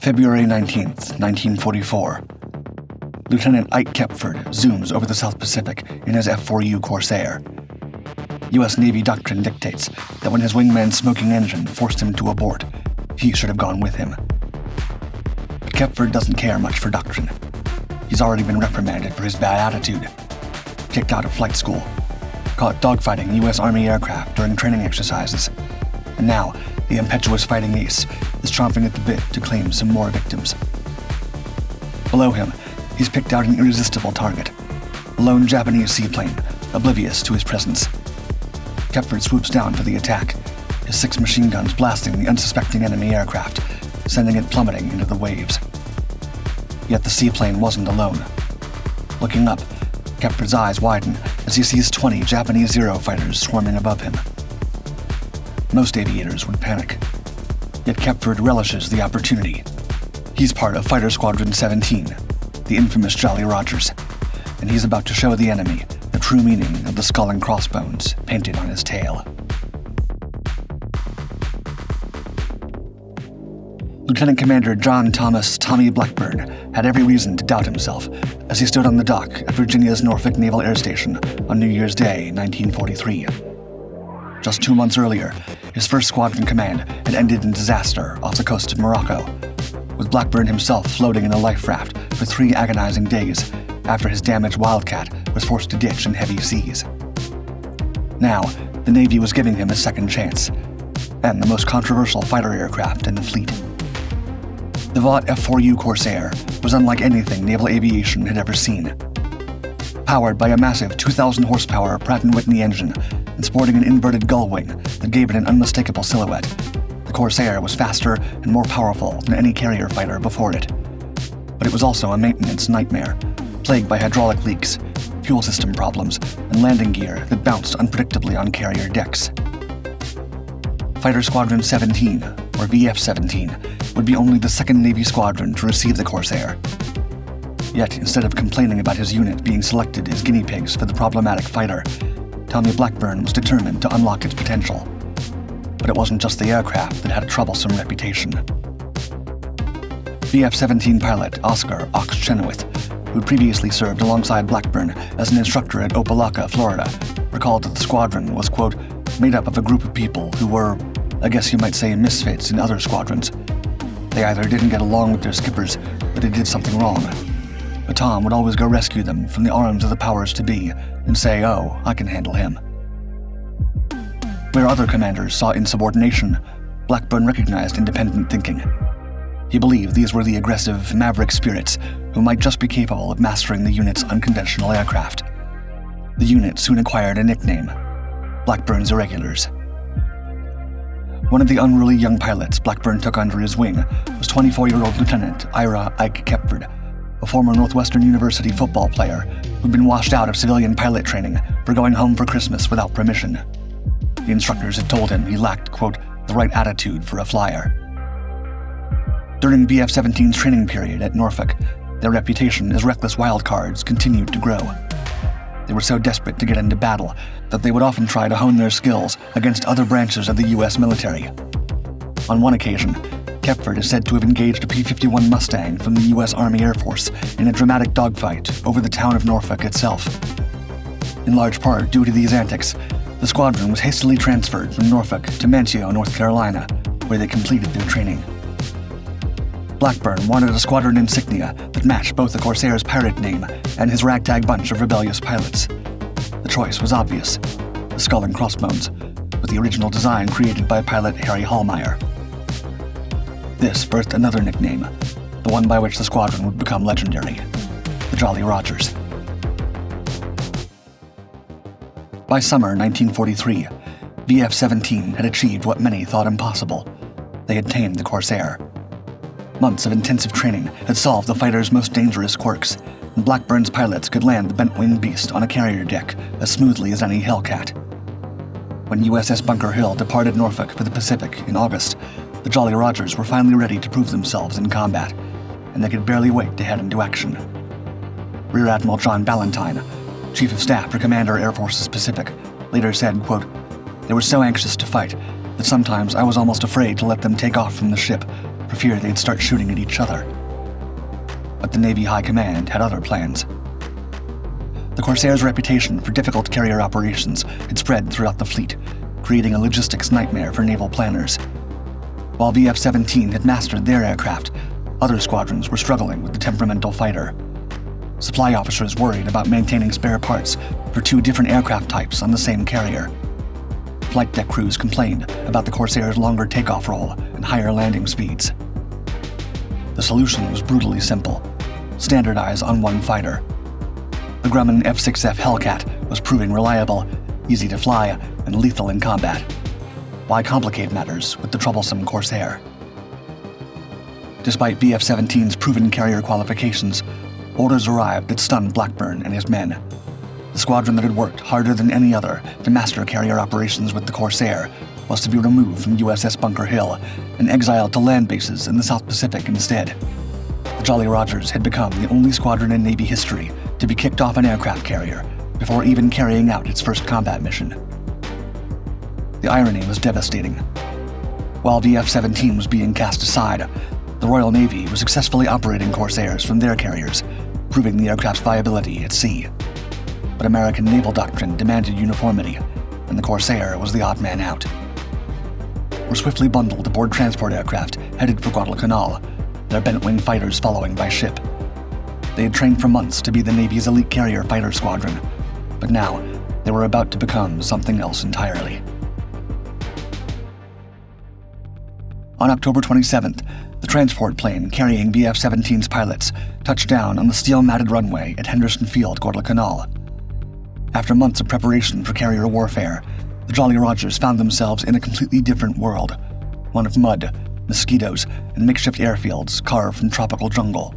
February 19th, 1944. Lieutenant Ike Kepford zooms over the South Pacific in his F4U Corsair. U.S. Navy doctrine dictates that when his wingman's smoking engine forced him to abort, he should have gone with him. But Kepford doesn't care much for doctrine. He's already been reprimanded for his bad attitude, kicked out of flight school, caught dogfighting U.S. Army aircraft during training exercises, and now the impetuous fighting ace is chomping at the bit to claim some more victims. Below him, he's picked out an irresistible target, a lone Japanese seaplane, oblivious to his presence. Kepford swoops down for the attack, his 6 machine guns blasting the unsuspecting enemy aircraft, sending it plummeting into the waves. Yet the seaplane wasn't alone. Looking up, Kepford's eyes widen as he sees 20 Japanese Zero fighters swarming above him. Most aviators would panic, yet Kepford relishes the opportunity. He's part of Fighter Squadron 17, the infamous Jolly Rogers, and he's about to show the enemy the true meaning of the skull and crossbones painted on his tail. Lieutenant Commander John Thomas "Tommy" Blackburn had every reason to doubt himself as he stood on the dock at Virginia's Norfolk Naval Air Station on New Year's Day, 1943. Just 2 months earlier, his first squadron command had ended in disaster off the coast of Morocco, with Blackburn himself floating in a life raft for 3 agonizing days after his damaged Wildcat was forced to ditch in heavy seas. Now, the Navy was giving him a second chance, and the most controversial fighter aircraft in the fleet. The Vought F4U Corsair was unlike anything naval aviation had ever seen. Powered by a massive 2,000 horsepower Pratt & Whitney engine and sporting an inverted gull wing that gave it an unmistakable silhouette, the Corsair was faster and more powerful than any carrier fighter before it. But it was also a maintenance nightmare, plagued by hydraulic leaks, fuel system problems, and landing gear that bounced unpredictably on carrier decks. Fighter Squadron 17, or VF-17, would be only the second Navy squadron to receive the Corsair. Yet, instead of complaining about his unit being selected as guinea pigs for the problematic fighter, Tommy Blackburn was determined to unlock its potential. But it wasn't just the aircraft that had a troublesome reputation. VF-17 pilot Oscar Ox Chenoweth, who had previously served alongside Blackburn as an instructor at Opelika, Florida, recalled that the squadron was, quote, made up of a group of people who were, I guess you might say, misfits in other squadrons. They either didn't get along with their skippers, or they did something wrong. But Tom would always go rescue them from the arms of the powers to be and say, oh, I can handle him. Where other commanders saw insubordination, Blackburn recognized independent thinking. He believed these were the aggressive, maverick spirits who might just be capable of mastering the unit's unconventional aircraft. The unit soon acquired a nickname, Blackburn's Irregulars. One of the unruly young pilots Blackburn took under his wing was 24-year-old Lieutenant Ike Kepford, a former Northwestern University football player who'd been washed out of civilian pilot training for going home for Christmas without permission. The instructors had told him he lacked, quote, the right attitude for a flyer. During VF-17's training period at Norfolk, their reputation as reckless wildcards continued to grow. They were so desperate to get into battle that they would often try to hone their skills against other branches of the U.S. military. On one occasion, Kepford is said to have engaged a P-51 Mustang from the U.S. Army Air Force in a dramatic dogfight over the town of Norfolk itself. In large part due to these antics, the squadron was hastily transferred from Norfolk to Manteo, North Carolina, where they completed their training. Blackburn wanted a squadron insignia that matched both the Corsair's pirate name and his ragtag bunch of rebellious pilots. The choice was obvious, the skull and crossbones, with the original design created by pilot Harry Hallmeyer. This birthed another nickname, the one by which the squadron would become legendary, the Jolly Rogers. By summer 1943, VF-17 had achieved what many thought impossible. They had tamed the Corsair. Months of intensive training had solved the fighter's most dangerous quirks, and Blackburn's pilots could land the bent-winged beast on a carrier deck as smoothly as any Hellcat. When USS Bunker Hill departed Norfolk for the Pacific in August, the Jolly Rogers were finally ready to prove themselves in combat, and they could barely wait to head into action. Rear Admiral John Ballantyne, Chief of Staff for Commander Air Forces Pacific, later said, quote, "They were so anxious to fight that sometimes I was almost afraid to let them take off from the ship for fear they'd start shooting at each other. But the Navy High Command had other plans. The Corsair's reputation for difficult carrier operations had spread throughout the fleet, creating a logistics nightmare for naval planners. While VF-17 had mastered their aircraft, other squadrons were struggling with the temperamental fighter. Supply officers worried about maintaining spare parts for two different aircraft types on the same carrier. Flight deck crews complained about the Corsair's longer takeoff roll and higher landing speeds. The solution was brutally simple: standardize on one fighter. The Grumman F-6F Hellcat was proving reliable, easy to fly, and lethal in combat. Why complicate matters with the troublesome Corsair? Despite VF-17's proven carrier qualifications, orders arrived that stunned Blackburn and his men. The squadron that had worked harder than any other to master carrier operations with the Corsair was to be removed from USS Bunker Hill and exiled to land bases in the South Pacific instead. The Jolly Rogers had become the only squadron in Navy history to be kicked off an aircraft carrier before even carrying out its first combat mission. The irony was devastating. While VF-17 was being cast aside, the Royal Navy was successfully operating Corsairs from their carriers, proving the aircraft's viability at sea. But American naval doctrine demanded uniformity, and the Corsair was the odd man out. Were swiftly bundled aboard transport aircraft headed for Guadalcanal, their bent-wing fighters following by ship. They had trained for months to be the Navy's elite carrier fighter squadron, but now they were about to become something else entirely. On October 27th, the transport plane carrying VF-17's pilots touched down on the steel-matted runway at Henderson Field, Guadalcanal. After months of preparation for carrier warfare, the Jolly Rogers found themselves in a completely different world, one of mud, mosquitoes, and makeshift airfields carved from tropical jungle.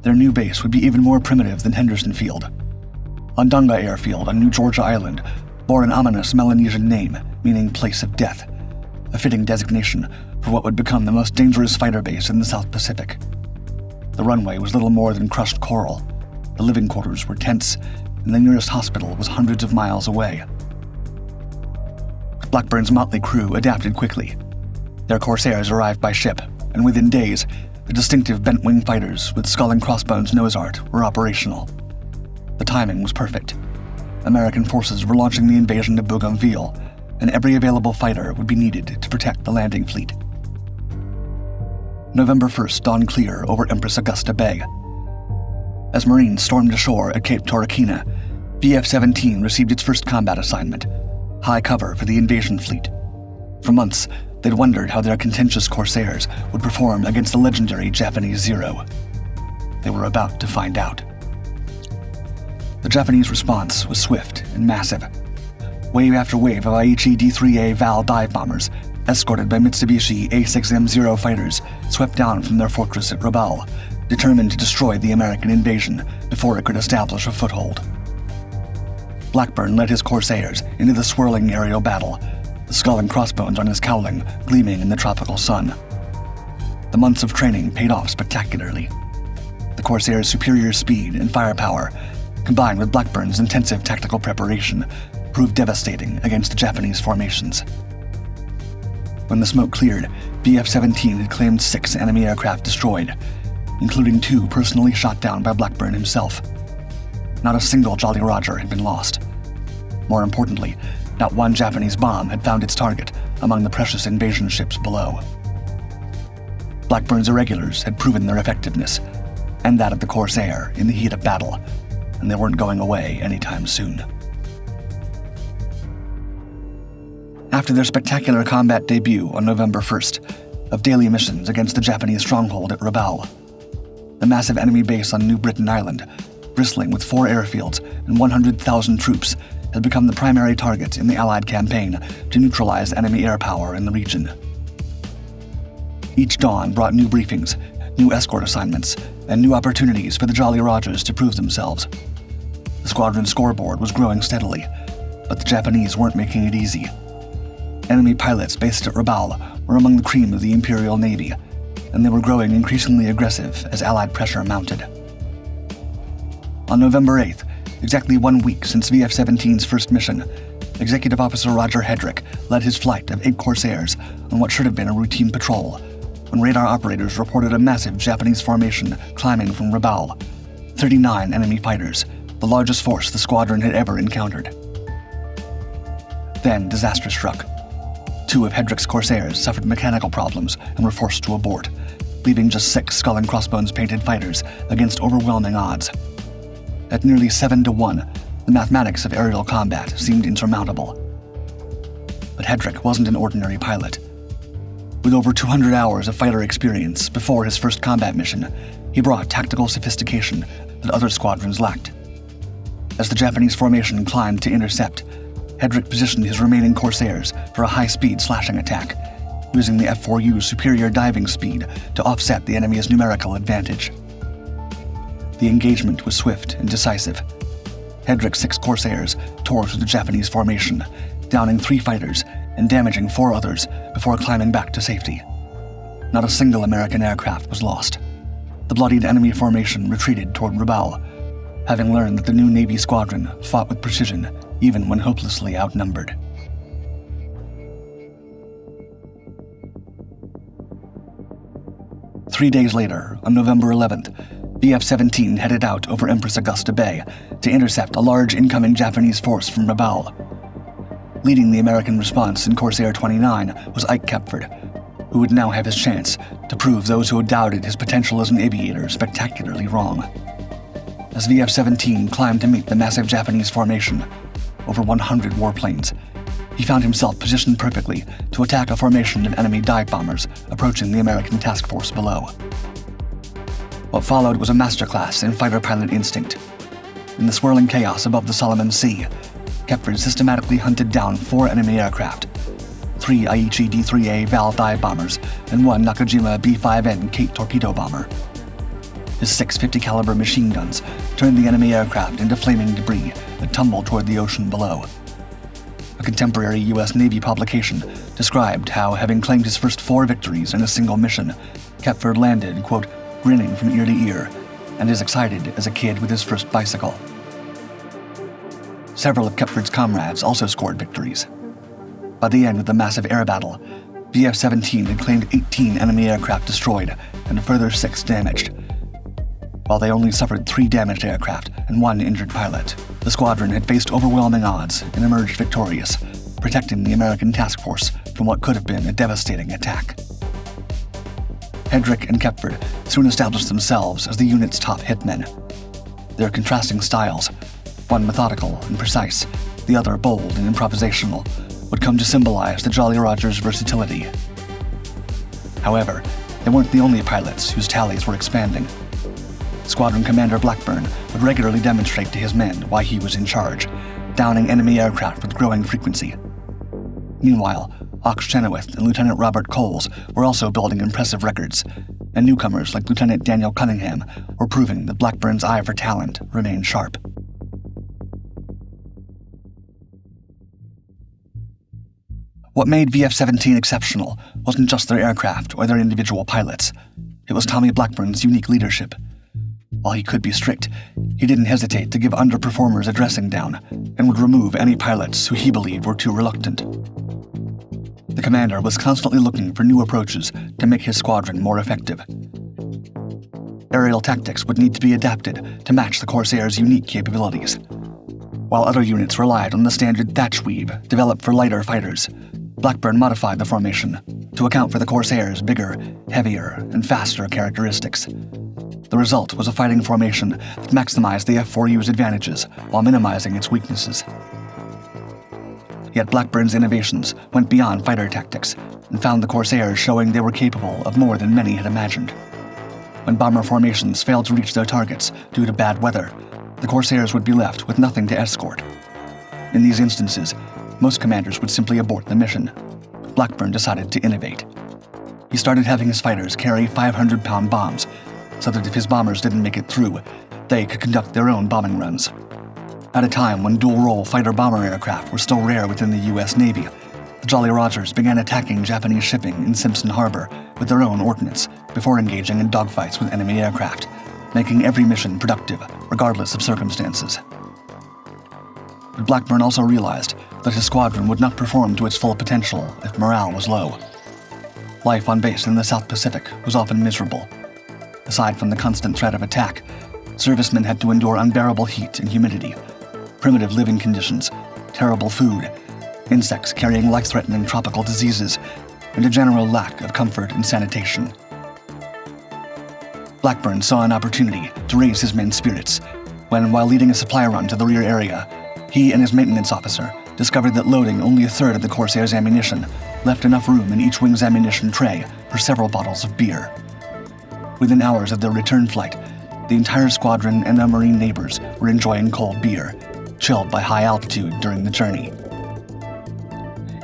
Their new base would be even more primitive than Henderson Field. Ondanga Airfield on New Georgia Island bore an ominous Melanesian name meaning place of death, a fitting designation for what would become the most dangerous fighter base in the South Pacific. The runway was little more than crushed coral, the living quarters were tents, and the nearest hospital was hundreds of miles away. Blackburn's motley crew adapted quickly. Their Corsairs arrived by ship, and within days, the distinctive bent-wing fighters with skull and crossbones nose art were operational. The timing was perfect. American forces were launching the invasion of Bougainville, and every available fighter would be needed to protect the landing fleet. November 1st dawned clear over Empress Augusta Bay. As Marines stormed ashore at Cape Torquena, VF-17 received its first combat assignment, high cover for the invasion fleet. For months, they'd wondered how their contentious Corsairs would perform against the legendary Japanese Zero. They were about to find out. The Japanese response was swift and massive. Wave after wave of Aichi D-3A Val dive bombers, escorted by Mitsubishi A6M0 fighters, swept down from their fortress at Rabaul, determined to destroy the American invasion before it could establish a foothold. Blackburn led his Corsairs into the swirling aerial battle, the skull and crossbones on his cowling gleaming in the tropical sun. The months of training paid off spectacularly. The Corsair's superior speed and firepower, combined with Blackburn's intensive tactical preparation, proved devastating against the Japanese formations. When the smoke cleared, VF-17 had claimed 6 enemy aircraft destroyed, including 2 personally shot down by Blackburn himself. Not a single Jolly Roger had been lost. More importantly, not one Japanese bomb had found its target among the precious invasion ships below. Blackburn's irregulars had proven their effectiveness, and that of the Corsair in the heat of battle, and they weren't going away anytime soon. After their spectacular combat debut on November 1st, of daily missions against the Japanese stronghold at Rabaul, the massive enemy base on New Britain Island, bristling with 4 airfields and 100,000 troops, had become the primary target in the Allied campaign to neutralize enemy air power in the region. Each dawn brought new briefings, new escort assignments, and new opportunities for the Jolly Rogers to prove themselves. The squadron scoreboard was growing steadily, but the Japanese weren't making it easy. Enemy pilots based at Rabaul were among the cream of the Imperial Navy, and they were growing increasingly aggressive as Allied pressure mounted. On November 8th, exactly 1 week since VF-17's first mission, Executive Officer Roger Hedrick led his flight of 8 Corsairs on what should have been a routine patrol, when radar operators reported a massive Japanese formation climbing from Rabaul. 39 enemy fighters, the largest force the squadron had ever encountered. Then disaster struck. 2 of Hedrick's Corsairs suffered mechanical problems and were forced to abort, leaving just 6 skull and crossbones painted fighters against overwhelming odds. At nearly 7-1, the mathematics of aerial combat seemed insurmountable. But Hedrick wasn't an ordinary pilot. With over 200 hours of fighter experience before his first combat mission, he brought tactical sophistication that other squadrons lacked. As the Japanese formation climbed to intercept, Hedrick positioned his remaining Corsairs for a high-speed slashing attack, using the F4U's superior diving speed to offset the enemy's numerical advantage. The engagement was swift and decisive. Hedrick's 6 Corsairs tore through the Japanese formation, downing 3 fighters and damaging 4 others before climbing back to safety. Not a single American aircraft was lost. The bloodied enemy formation retreated toward Rabaul, having learned that the new Navy squadron fought with precision even when hopelessly outnumbered. Three days later, on November 11th, VF-17 headed out over Empress Augusta Bay to intercept a large incoming Japanese force from Rabaul. Leading the American response in Corsair 29 was Ike Kepford, who would now have his chance to prove those who had doubted his potential as an aviator spectacularly wrong. As VF-17 climbed to meet the massive Japanese formation, over 100 warplanes, he found himself positioned perfectly to attack a formation of enemy dive bombers approaching the American task force below. What followed was a masterclass in fighter pilot instinct. In the swirling chaos above the Solomon Sea, Kepford systematically hunted down 4 enemy aircraft, 3 Aichi D-3A Val dive bombers and 1 Nakajima B-5N Kate torpedo bomber. His 650 caliber machine guns turned the enemy aircraft into flaming debris that tumbled toward the ocean below. A contemporary U.S. Navy publication described how, having claimed his first 4 victories in a single mission, Kepford landed, quote, grinning from ear to ear, and as excited as a kid with his first bicycle. Several of Kepford's comrades also scored victories. By the end of the massive air battle, VF-17 had claimed 18 enemy aircraft destroyed and a further 6 damaged. While they only suffered 3 damaged aircraft and 1 injured pilot, the squadron had faced overwhelming odds and emerged victorious, protecting the American task force from what could have been a devastating attack. Hedrick and Kepford soon established themselves as the unit's top hitmen. Their contrasting styles, one methodical and precise, the other bold and improvisational, would come to symbolize the Jolly Roger's versatility. However, they weren't the only pilots whose tallies were expanding. Squadron Commander Blackburn would regularly demonstrate to his men why he was in charge, downing enemy aircraft with growing frequency. Meanwhile, Ox Chenoweth and Lieutenant Robert Coles were also building impressive records, and newcomers like Lieutenant Daniel Cunningham were proving that Blackburn's eye for talent remained sharp. What made VF-17 exceptional wasn't just their aircraft or their individual pilots. It was Tommy Blackburn's unique leadership. While he could be strict, he didn't hesitate to give underperformers a dressing down and would remove any pilots who he believed were too reluctant. The commander was constantly looking for new approaches to make his squadron more effective. Aerial tactics would need to be adapted to match the Corsair's unique capabilities. While other units relied on the standard thatch weave developed for lighter fighters, Blackburn modified the formation to account for the Corsair's bigger, heavier, and faster characteristics. The result was a fighting formation that maximized the F4U's advantages while minimizing its weaknesses. Yet Blackburn's innovations went beyond fighter tactics and found the Corsairs showing they were capable of more than many had imagined. When bomber formations failed to reach their targets due to bad weather, the Corsairs would be left with nothing to escort. In these instances, most commanders would simply abort the mission. Blackburn decided to innovate. He started having his fighters carry 500-pound bombs, so that if his bombers didn't make it through, they could conduct their own bombing runs. At a time when dual-role fighter-bomber aircraft were still rare within the U.S. Navy, the Jolly Rogers began attacking Japanese shipping in Simpson Harbor with their own ordnance before engaging in dogfights with enemy aircraft, making every mission productive, regardless of circumstances. But Blackburn also realized that his squadron would not perform to its full potential if morale was low. Life on base in the South Pacific was often miserable. Aside from the constant threat of attack, servicemen had to endure unbearable heat and humidity, primitive living conditions, terrible food, insects carrying life-threatening tropical diseases, and a general lack of comfort and sanitation. Blackburn saw an opportunity to raise his men's spirits when, while leading a supply run to the rear area, he and his maintenance officer discovered that loading only a third of the Corsair's ammunition left enough room in each wing's ammunition tray for several bottles of beer. Within hours of their return flight, the entire squadron and their marine neighbors were enjoying cold beer, chilled by high altitude during the journey.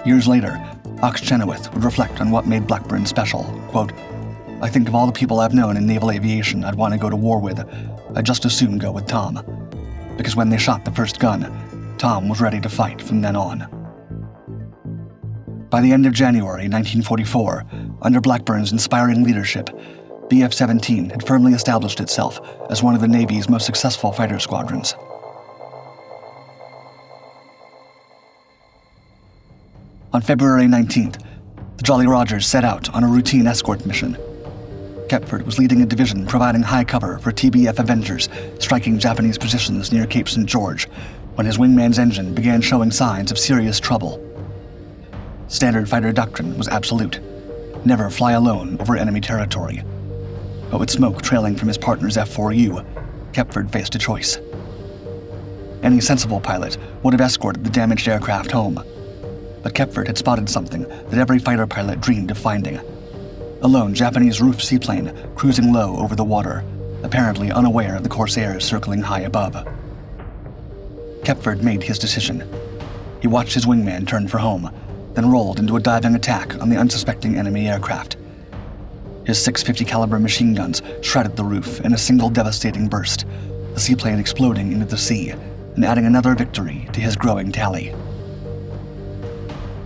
Years later, Ox Chenoweth would reflect on what made Blackburn special. Quote, "I think of all the people I've known in naval aviation I'd want to go to war with, I'd just as soon go with Tom. Because when they shot the first gun, Tom was ready to fight from then on." By the end of January 1944, under Blackburn's inspiring leadership, BF-17 had firmly established itself as one of the Navy's most successful fighter squadrons. On February 19th, the Jolly Rogers set out on a routine escort mission. Kepford was leading a division providing high cover for TBF Avengers striking Japanese positions near Cape St. George when his wingman's engine began showing signs of serious trouble. Standard fighter doctrine was absolute: never fly alone over enemy territory. But with smoke trailing from his partner's F4U, Kepford faced a choice. Any sensible pilot would have escorted the damaged aircraft home. But Kepford had spotted something that every fighter pilot dreamed of finding: a lone Japanese roof seaplane cruising low over the water, apparently unaware of the Corsairs circling high above. Kepford made his decision. He watched his wingman turn for home, then rolled into a diving attack on the unsuspecting enemy aircraft. His .650 caliber machine guns shredded the roof in a single devastating burst, the seaplane exploding into the sea and adding another victory to his growing tally.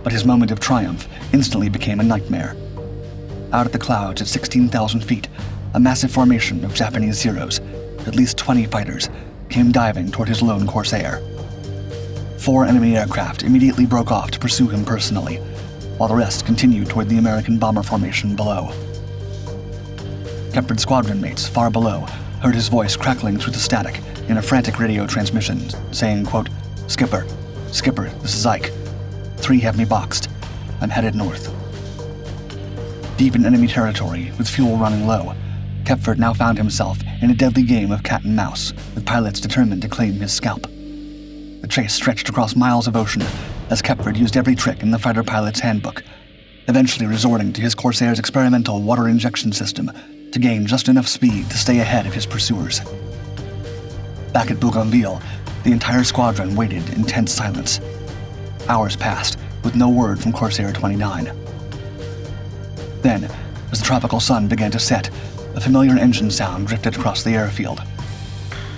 But his moment of triumph instantly became a nightmare. Out of the clouds at 16,000 feet, a massive formation of Japanese Zeros, at least 20 fighters, came diving toward his lone Corsair. 4 enemy aircraft immediately broke off to pursue him personally, while the rest continued toward the American bomber formation below. Kepford's squadron mates far below heard his voice crackling through the static in a frantic radio transmission, saying, quote, Skipper, this is Ike. 3 have me boxed. I'm headed north." Deep in enemy territory, with fuel running low, Kepford now found himself in a deadly game of cat and mouse, with pilots determined to claim his scalp. The chase stretched across miles of ocean as Kepford used every trick in the fighter pilot's handbook, eventually resorting to his Corsair's experimental water injection system to gain just enough speed to stay ahead of his pursuers. Back at Bougainville, the entire squadron waited in tense silence. Hours passed, with no word from Corsair 29. Then, as the tropical sun began to set, a familiar engine sound drifted across the airfield.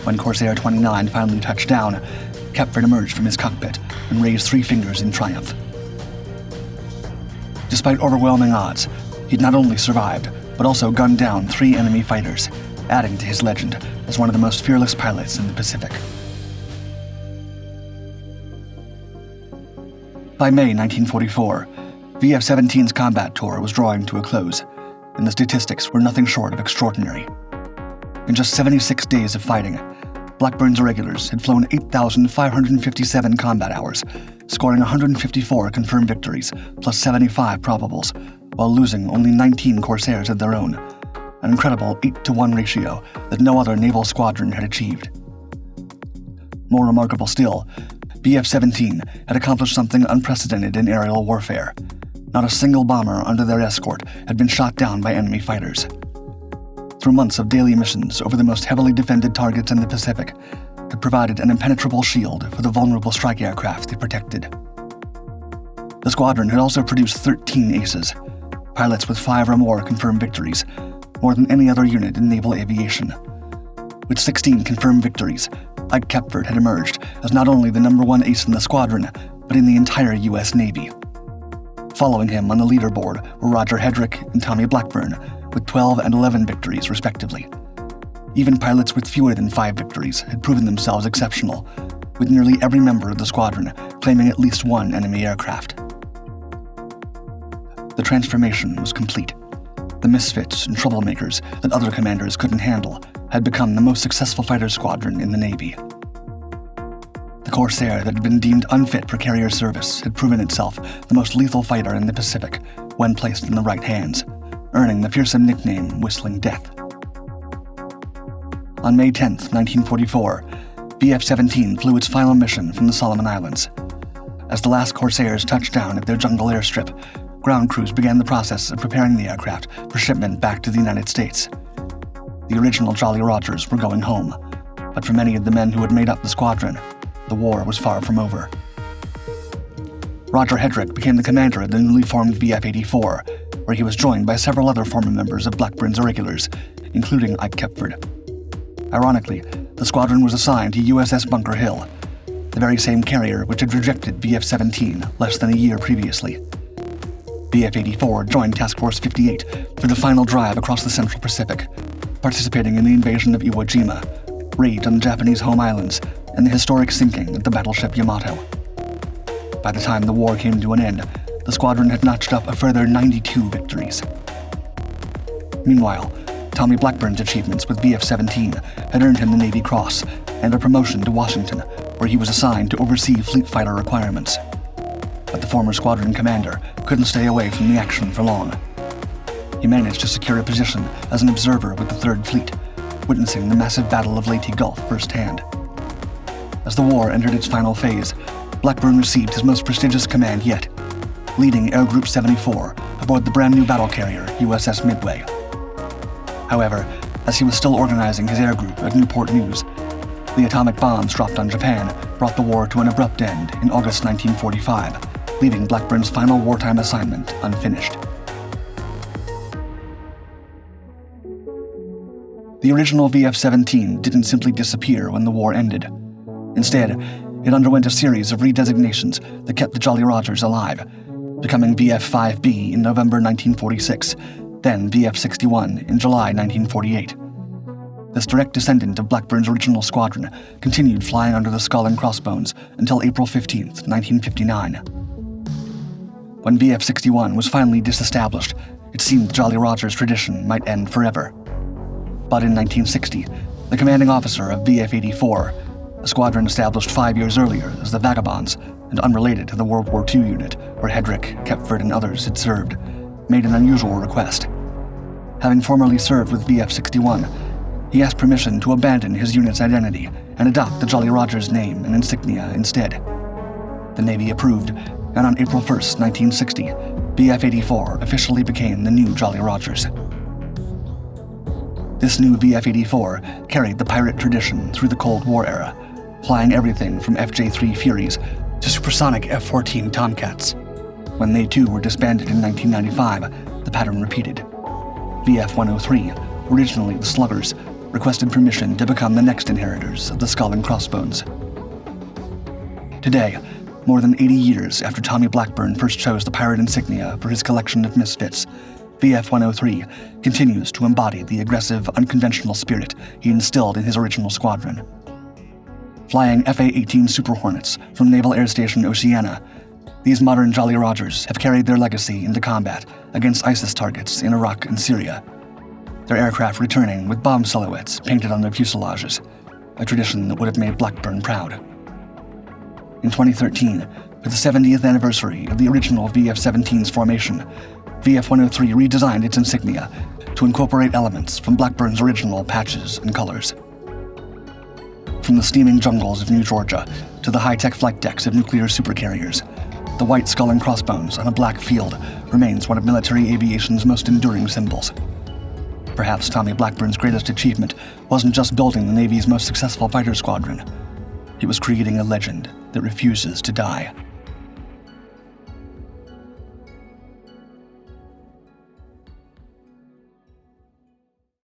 When Corsair 29 finally touched down, Kepford emerged from his cockpit and raised 3 fingers in triumph. Despite overwhelming odds, he'd not only survived, but also gunned down 3 enemy fighters, adding to his legend as one of the most fearless pilots in the Pacific. By May 1944, VF-17's combat tour was drawing to a close, and the statistics were nothing short of extraordinary. In just 76 days of fighting, Blackburn's irregulars had flown 8,557 combat hours, scoring 154 confirmed victories, plus 75 probables, while losing only 19 Corsairs of their own, an incredible 8-to-1 ratio that no other naval squadron had achieved. More remarkable still, BF-17 had accomplished something unprecedented in aerial warfare. Not a single bomber under their escort had been shot down by enemy fighters. Through months of daily missions over the most heavily defended targets in the Pacific, it provided an impenetrable shield for the vulnerable strike aircraft it protected. The squadron had also produced 13 aces, pilots with 5 or more confirmed victories, more than any other unit in naval aviation. With 16 confirmed victories, Ike Kepford had emerged as not only the #1 ace in the squadron, but in the entire U.S. Navy. Following him on the leaderboard were Roger Hedrick and Tommy Blackburn, with 12 and 11 victories respectively. Even pilots with fewer than 5 victories had proven themselves exceptional, with nearly every member of the squadron claiming at least one enemy aircraft. The transformation was complete. The misfits and troublemakers that other commanders couldn't handle had become the most successful fighter squadron in the Navy. The Corsair that had been deemed unfit for carrier service had proven itself the most lethal fighter in the Pacific when placed in the right hands, earning the fearsome nickname Whistling Death. On May 10, 1944, VF-17 flew its final mission from the Solomon Islands. As the last Corsairs touched down at their jungle airstrip, ground crews began the process of preparing the aircraft for shipment back to the United States. The original Jolly Rogers were going home, but for many of the men who had made up the squadron, the war was far from over. Roger Hedrick became the commander of the newly formed VF-84, where he was joined by several other former members of Blackburn's irregulars, including Ike Kepford. Ironically, the squadron was assigned to USS Bunker Hill, the very same carrier which had rejected VF-17 less than a year previously. VF-84 joined Task Force 58 for the final drive across the Central Pacific, participating in the invasion of Iwo Jima, raid on the Japanese home islands, and the historic sinking of the battleship Yamato. By the time the war came to an end, the squadron had notched up a further 92 victories. Meanwhile, Tommy Blackburn's achievements with VF-17 had earned him the Navy Cross and a promotion to Washington, where he was assigned to oversee fleet fighter requirements. But the former squadron commander couldn't stay away from the action for long. He managed to secure a position as an observer with the 3rd Fleet, witnessing the massive Battle of Leyte Gulf firsthand. As the war entered its final phase, Blackburn received his most prestigious command yet, leading Air Group 74 aboard the brand new battle carrier USS Midway. However, as he was still organizing his air group at Newport News, the atomic bombs dropped on Japan brought the war to an abrupt end in August 1945, leaving Blackburn's final wartime assignment unfinished. The original VF-17 didn't simply disappear when the war ended. Instead, it underwent a series of redesignations that kept the Jolly Rogers alive, becoming VF-5B in November 1946, then VF-61 in July 1948. This direct descendant of Blackburn's original squadron continued flying under the Skull and Crossbones until April 15, 1959. When VF-61 was finally disestablished, it seemed the Jolly Rogers tradition might end forever. But in 1960, the commanding officer of VF-84, a squadron established 5 years earlier as the Vagabonds and unrelated to the World War II unit where Hedrick, Kepford, and others had served, made an unusual request. Having formerly served with VF-61, he asked permission to abandon his unit's identity and adopt the Jolly Rogers name and insignia instead. The Navy approved, and on April 1, 1960, VF-84 officially became the new Jolly Rogers. This new VF-84 carried the pirate tradition through the Cold War era, flying everything from FJ-3 Furies to supersonic F-14 Tomcats. When they too were disbanded in 1995, the pattern repeated. VF-103, originally the Sluggers, requested permission to become the next inheritors of the Skull and Crossbones. Today, more than 80 years after Tommy Blackburn first chose the pirate insignia for his collection of misfits, VF-103 continues to embody the aggressive, unconventional spirit he instilled in his original squadron. Flying FA-18 Super Hornets from Naval Air Station Oceana, these modern Jolly Rogers have carried their legacy into combat against ISIS targets in Iraq and Syria, their aircraft returning with bomb silhouettes painted on their fuselages, a tradition that would have made Blackburn proud. In 2013, for the 70th anniversary of the original VF-17's formation, VF-103 redesigned its insignia to incorporate elements from Blackburn's original patches and colors. From the steaming jungles of New Georgia to the high-tech flight decks of nuclear supercarriers, the white Skull and Crossbones on a black field remains one of military aviation's most enduring symbols. Perhaps Tommy Blackburn's greatest achievement wasn't just building the Navy's most successful fighter squadron. It was creating a legend that refuses to die.